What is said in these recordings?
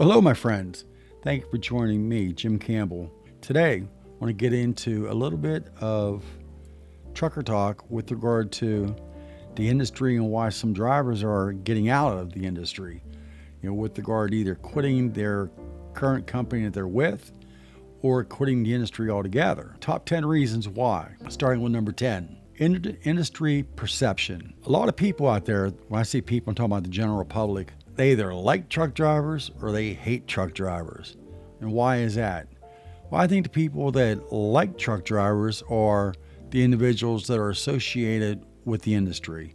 Hello, my friends. Thank you for joining me, Jim Campbell. Today, I want to get into a little bit of trucker talk with regard to the industry and why some drivers are getting out of the industry. With regard to either quitting their current company that they're with or quitting the industry altogether. Top 10 reasons why, starting with number 10. Industry perception. A lot of people out there, when I say people, I'm talking about the general public, they either like truck drivers or they hate truck drivers. And why is that? Well, I think the people that like truck drivers are the individuals that are associated with the industry,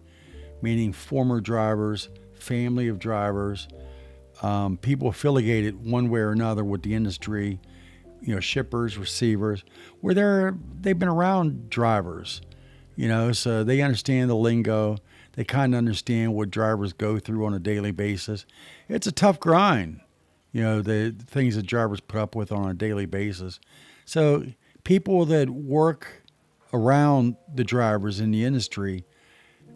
meaning former drivers, family of drivers, people affiliated one way or another with the industry, shippers, receivers, where they've been around drivers, so they understand the lingo. They kind of understand what drivers go through on a daily basis. It's a tough grind, the things that drivers put up with on a daily basis. So people that work around the drivers in the industry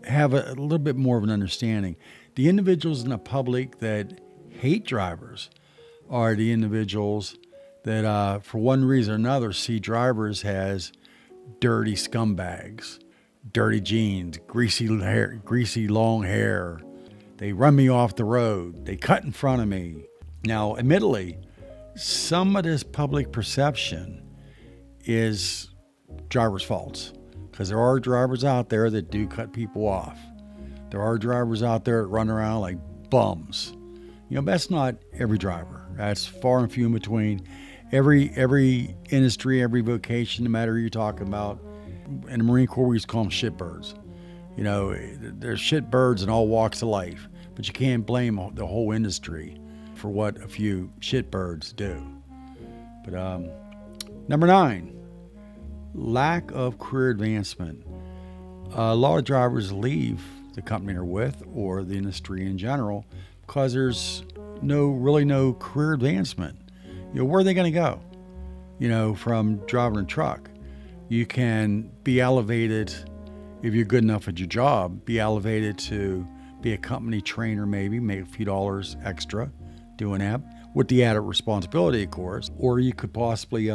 have a little bit more of an understanding. The individuals in the public that hate drivers are the individuals that, for one reason or another, see drivers as dirty scumbags, dirty jeans, greasy long hair. They run me off the road. They cut in front of me. Now, admittedly, some of this public perception is drivers' faults, because there are drivers out there that do cut people off. There are drivers out there that run around like bums. That's not every driver. That's far and few in between. Every industry, every vocation, no matter who you're talking about. In the Marine Corps, we used to call them shitbirds. There's shitbirds in all walks of life, but you can't blame the whole industry for what a few shitbirds do. But number 9, lack of career advancement. A lot of drivers leave the company they're with or the industry in general because there's no career advancement. Where are they going to go? From driving a truck. You can be elevated, if you're good enough at your job, be elevated to be a company trainer, maybe make a few dollars extra doing that, with the added responsibility, of course. Or you could possibly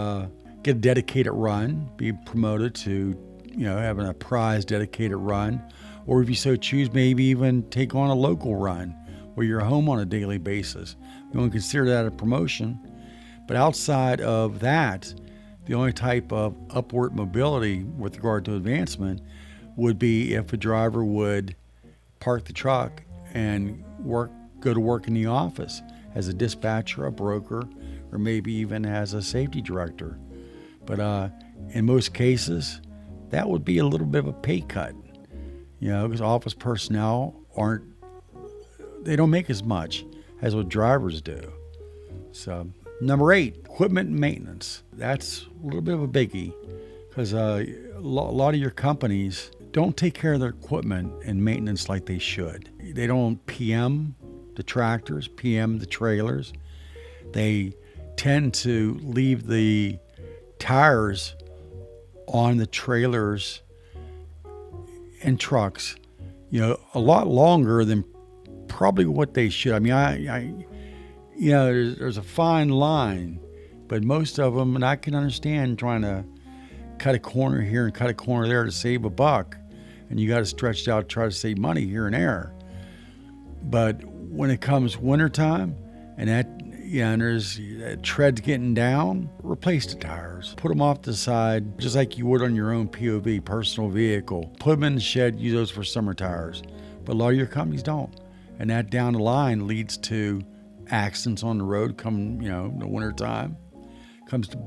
get a dedicated run, be promoted to, having a prize dedicated run. Or if you so choose, maybe even take on a local run where you're home on a daily basis. You want to consider that a promotion. But outside of that, the only type of upward mobility with regard to advancement would be if a driver would park the truck and go to work in the office as a dispatcher, a broker, or maybe even as a safety director. But in most cases, that would be a little bit of a pay cut, because office personnel they don't make as much as what drivers do. So number 8, equipment maintenance. That's a little bit of a biggie, because a lot of your companies don't take care of their equipment and maintenance like they should. They don't PM the tractors, PM the trailers. They tend to leave the tires on the trailers and trucks, a lot longer than probably what they should. I mean, there's a fine line, but most of them, and I can understand trying to cut a corner here and cut a corner there to save a buck, and you got to stretch out, try to save money here and there. But when it comes wintertime and and there's treads getting down, replace the tires. Put them off to the side, just like you would on your own POV, personal vehicle. Put them in the shed, use those for summer tires. But a lot of your companies don't. And that down the line leads to accidents on the road come, in the wintertime. Comes to,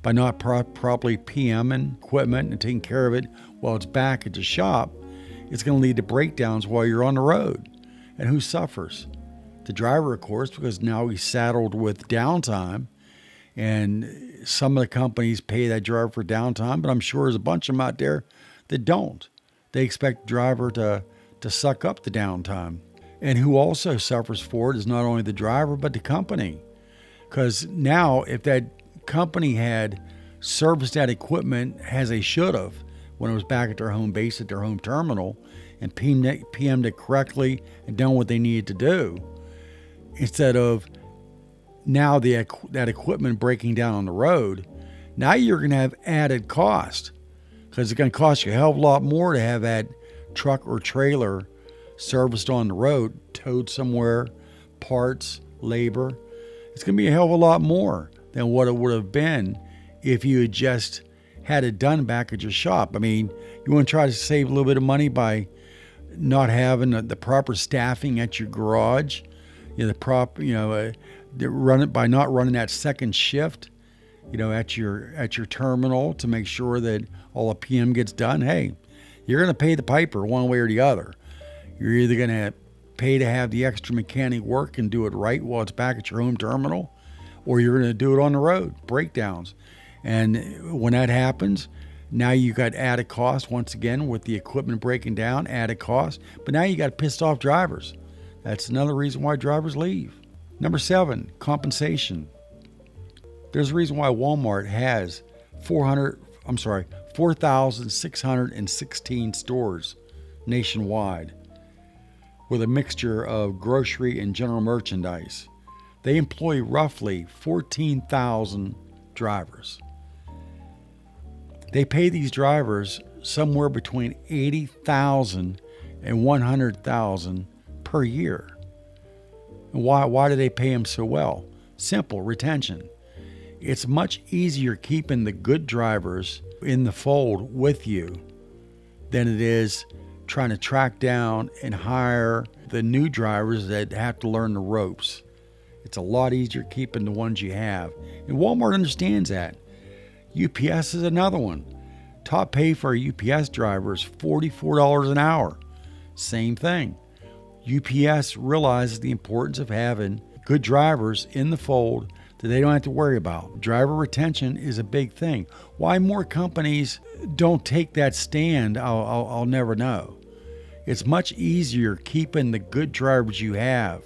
by not properly PMing equipment and taking care of it while it's back at the shop, it's going to lead to breakdowns while you're on the road. And who suffers? The driver, of course, because now he's saddled with downtime, and some of the companies pay that driver for downtime, but I'm sure there's a bunch of them out there that don't. They expect the driver to suck up the downtime. And who also suffers for it is not only the driver, but the company. Because now, if that company had serviced that equipment as they should have when it was back at their home base, at their home terminal, and PM'd it correctly and done what they needed to do, instead of now that equipment breaking down on the road, now you're going to have added cost because it's going to cost you a hell of a lot more to have that truck or trailer serviced on the road, towed somewhere, parts, labor. It's going to be a hell of a lot more than what it would have been if you had just had it done back at your shop. I mean, you want to try to save a little bit of money by not having the proper staffing at your garage, run it by not running that second shift, at your terminal to make sure that all the PM gets done. Hey, you're going to pay the piper one way or the other. You're either going to pay to have the extra mechanic work and do it right while it's back at your home terminal, or you're going to do it on the road, breakdowns. And when that happens, now you got added cost once again with the equipment breaking down, added cost. But now you got pissed off drivers. That's another reason why drivers leave. Number 7, compensation. There's a reason why Walmart has 4,616 stores nationwide with a mixture of grocery and general merchandise. They employ roughly 14,000 drivers. They pay these drivers somewhere between $80,000 and $100,000 per year. And why do they pay them so well? Simple, retention. It's much easier keeping the good drivers in the fold with you than it is trying to track down and hire the new drivers that have to learn the ropes. It's a lot easier keeping the ones you have. And Walmart understands that. UPS is another one. Top pay for a UPS driver is $44 an hour. Same thing. UPS realizes the importance of having good drivers in the fold that they don't have to worry about. Driver retention is a big thing. Why more companies don't take that stand, I'll never know. It's much easier keeping the good drivers you have,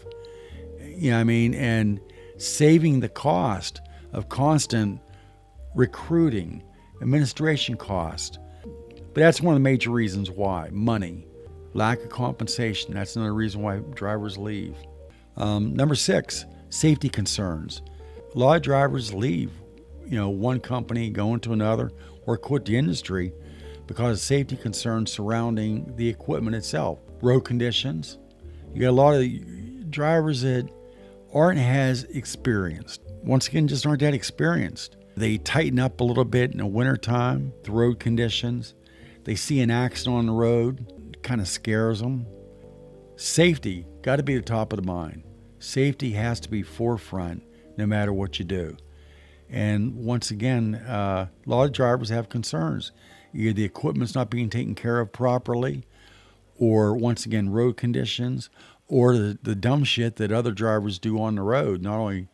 and saving the cost of constant recruiting, administration cost. But that's one of the major reasons why. Money, lack of compensation. That's another reason why drivers leave. Number 6, safety concerns. A lot of drivers leave, one company, go into another, or quit the industry because of safety concerns surrounding the equipment itself. Road conditions. You got a lot of drivers that aren't as experienced. Once again, just aren't that experienced. They tighten up a little bit in the wintertime, the road conditions. They see an accident on the road, it kind of scares them. Safety, got to be the top of the mind. Safety has to be forefront no matter what you do. And once again, a lot of drivers have concerns. Either the equipment's not being taken care of properly, or once again, road conditions, or the dumb shit that other drivers do on the road. Not only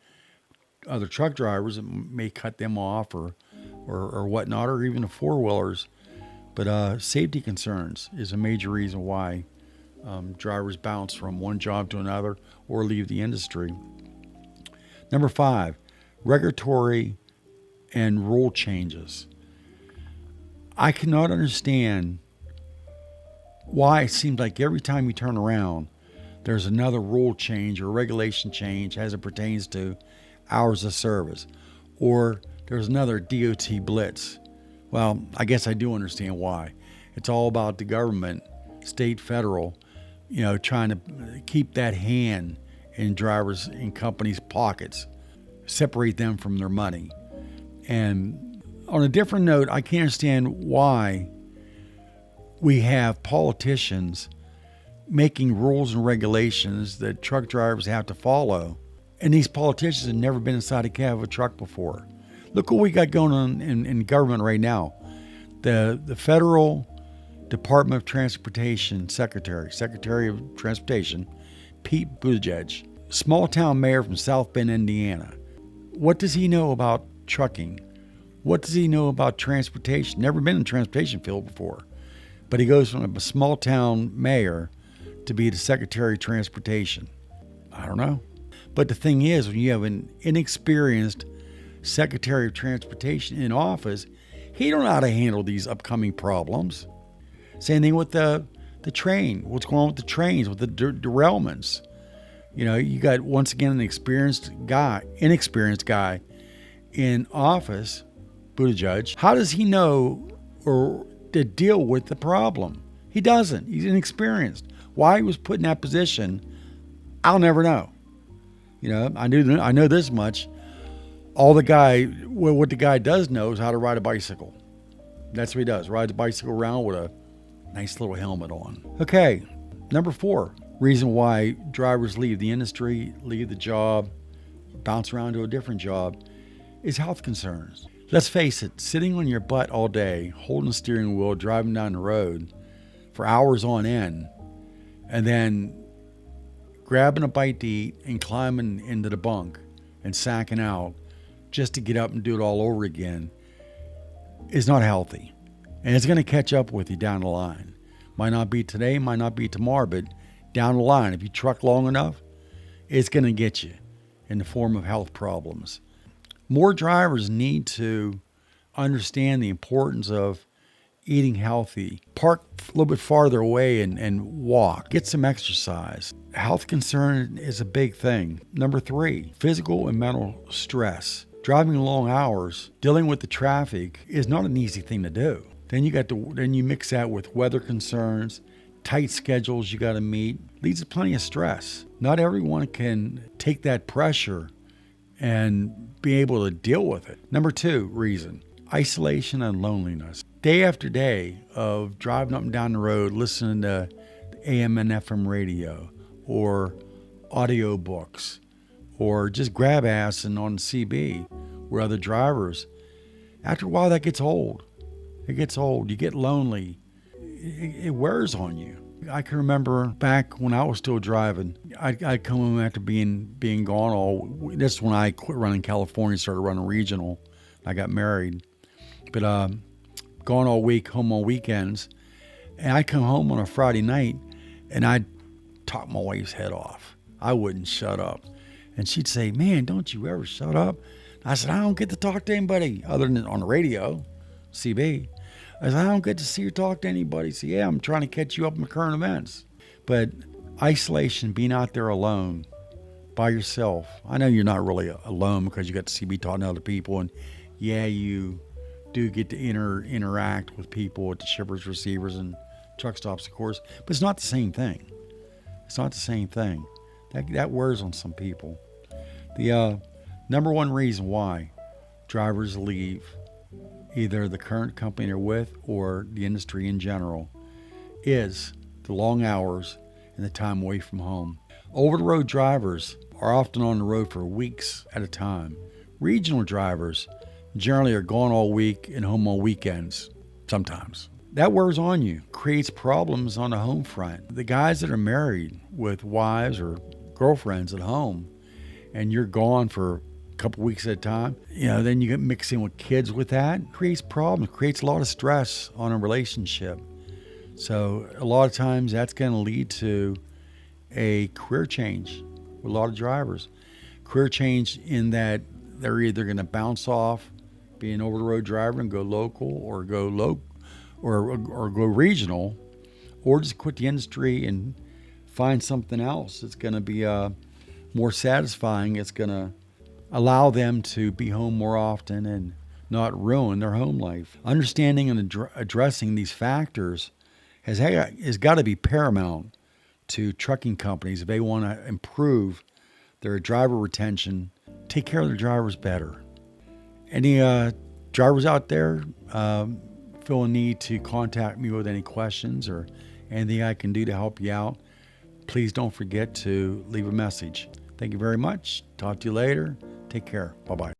other truck drivers that may cut them off or whatnot, or even the four-wheelers, but safety concerns is a major reason why drivers bounce from one job to another or leave the industry. Number 5, regulatory and rule changes. I cannot understand why it seems like every time you turn around, there's another rule change or regulation change as it pertains to hours of service, or there's another DOT blitz. Well, I guess I do understand why. It's all about the government, state, federal, trying to keep that hand in drivers' and companies' pockets, separate them from their money. And on a different note, I can't understand why we have politicians making rules and regulations that truck drivers have to follow. And these politicians have never been inside a cab of a truck before. Look what we got going on in government right now. The Federal Department of Transportation Secretary of Transportation, Pete Buttigieg, small town mayor from South Bend, Indiana. What does he know about trucking? What does he know about transportation? Never been in the transportation field before. But he goes from a small town mayor to be the Secretary of Transportation. I don't know. But the thing is, when you have an inexperienced Secretary of Transportation in office, he don't know how to handle these upcoming problems. Same thing with the train. What's going on with the trains, with the derailments? You got, once again, an inexperienced guy in office, Buttigieg. How does he know or to deal with the problem? He doesn't. He's inexperienced. Why he was put in that position, I'll never know. I know this much. What the guy does know is how to ride a bicycle. That's what he does. Rides a bicycle around with a nice little helmet on. Okay, number 4. Reason why drivers leave the industry, leave the job, bounce around to a different job, is health concerns. Let's face it, sitting on your butt all day, holding the steering wheel, driving down the road for hours on end, and then grabbing a bite to eat and climbing into the bunk and sacking out just to get up and do it all over again is not healthy. And it's going to catch up with you down the line. Might not be today, might not be tomorrow, but down the line, if you truck long enough, it's going to get you in the form of health problems. More drivers need to understand the importance of eating healthy. Park a little bit farther away and walk. Get some exercise. Health concern is a big thing. Number 3, physical and mental stress. Driving long hours, dealing with the traffic is not an easy thing to do. Then you mix that with weather concerns, tight schedules you got to meet. Leads to plenty of stress. Not everyone can take that pressure and be able to deal with it. Number 2 reason, isolation and loneliness. Day after day of driving up and down the road, listening to AM and FM radio or audio books or just grab ass and on CB with other drivers, after a while that gets old. It gets old. You get lonely. It wears on you. I can remember back when I was still driving, I'd come home after being gone this is when I quit running California, started running regional. I got married. But gone all week, home on weekends. And I'd come home on a Friday night and I'd talk my wife's head off. I wouldn't shut up. And she'd say, "Man, don't you ever shut up?" I said, "I don't get to talk to anybody other than on the radio, CB. I said, I don't get to see or talk to anybody. So yeah, I'm trying to catch you up in current events." But isolation, being out there alone by yourself. I know you're not really alone because you got to CB talking to other people. And yeah, you do get to interact with people at the shippers, receivers, and truck stops, of course. But it's not the same thing. It's not the same thing. That wears on some people. The number 1 reason why drivers leave either the current company they're with or the industry in general is the long hours and the time away from home. Over-the-road drivers are often on the road for weeks at a time. Regional drivers generally are gone all week and home on weekends sometimes. That wears on you, creates problems on the home front. The guys that are married with wives or girlfriends at home and you're gone for a couple weeks at a time, then you get mixed in with kids with that. It creates problems, creates a lot of stress on a relationship. So a lot of times that's going to lead to a career change with a lot of drivers. Career change in that they're either going to bounce off being over the road driver and go local or go go regional, or just quit the industry and find something else that's going to be more satisfying. It's going to allow them to be home more often and not ruin their home life. Understanding and addressing these factors has got to be paramount to trucking companies if they want to improve their driver retention, take care of their drivers better. Any drivers out there feel a need to contact me with any questions or anything I can do to help you out, please don't forget to leave a message. Thank you very much. Talk to you later. Take care. Bye-bye.